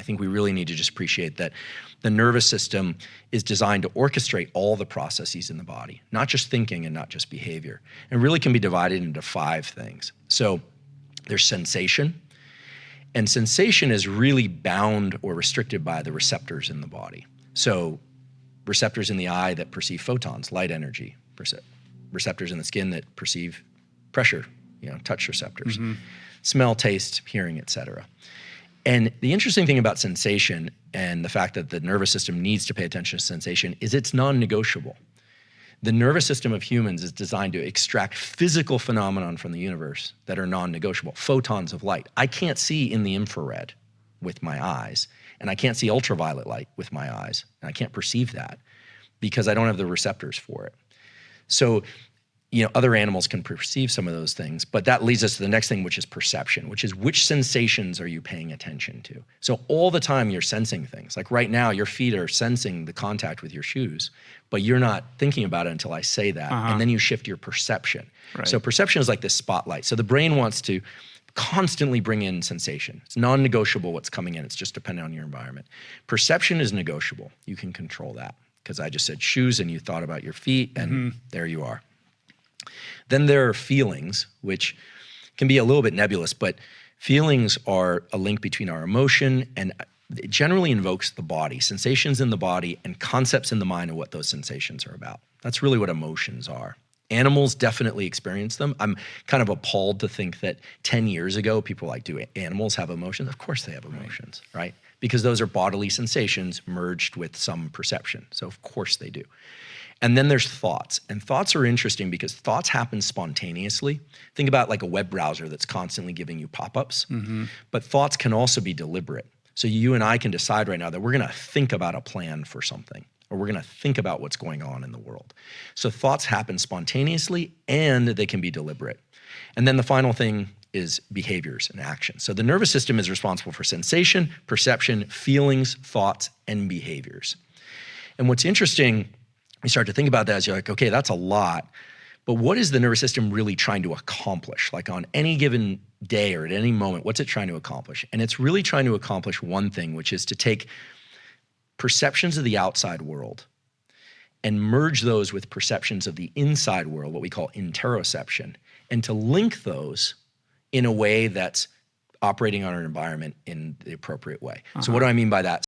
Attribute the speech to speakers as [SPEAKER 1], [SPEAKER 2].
[SPEAKER 1] I think we really need to just appreciate that the nervous system is designed to orchestrate all the processes in the body, not just thinking and not just behavior. And really can be divided into 5 things. So there's sensation, and sensation is really bound or restricted by the receptors in the body. So receptors in the eye that perceive photons, light energy, receptors in the skin that perceive pressure, touch receptors, smell, taste, hearing, etc. And the interesting thing about sensation and the fact that the nervous system needs to pay attention to sensation is it's non-negotiable. The nervous system of humans is designed to extract physical phenomenon from the universe that are non-negotiable, photons of light. I can't see in the infrared with my eyes, and I can't see ultraviolet light with my eyes, and I can't perceive that because I don't have the receptors for it. So, other animals can perceive some of those things, but that leads us to the next thing, which is perception, which is which sensations are you paying attention to? So all the time you're sensing things. Like right now, your feet are sensing the contact with your shoes, but you're not thinking about it until I say that, and then you shift your perception. Right. So perception is like this spotlight. So the brain wants to constantly bring in sensation. It's non-negotiable what's coming in. It's just dependent on your environment. Perception is negotiable. You can control that because I just said shoes and you thought about your feet and there you are. Then there are feelings, which can be a little bit nebulous, but feelings are a link between our emotion and it generally invokes the body, sensations in the body and concepts in the mind of what those sensations are about. That's really what emotions are. Animals definitely experience them. I'm kind of appalled to think that 10 years ago, people were like, do animals have emotions? Of course they have emotions, right? Because those are bodily sensations merged with some perception. So of course they do. And then there's thoughts. And thoughts are interesting because thoughts happen spontaneously. Think about like a web browser that's constantly giving you pop-ups. But thoughts can also be deliberate. So you and I can decide right now that we're gonna think about a plan for something, or we're gonna think about what's going on in the world. So thoughts happen spontaneously and they can be deliberate. And then the final thing is behaviors and actions. So the nervous system is responsible for sensation, perception, feelings, thoughts, and behaviors. And what's interesting, you start to think about that as you're like, okay, that's a lot, but what is the nervous system really trying to accomplish? Like on any given day or at any moment, what's it trying to accomplish? And it's really trying to accomplish one thing, which is to take perceptions of the outside world and merge those with perceptions of the inside world, what we call interoception, and to link those in a way that's operating on our environment in the appropriate way. So what do I mean by that?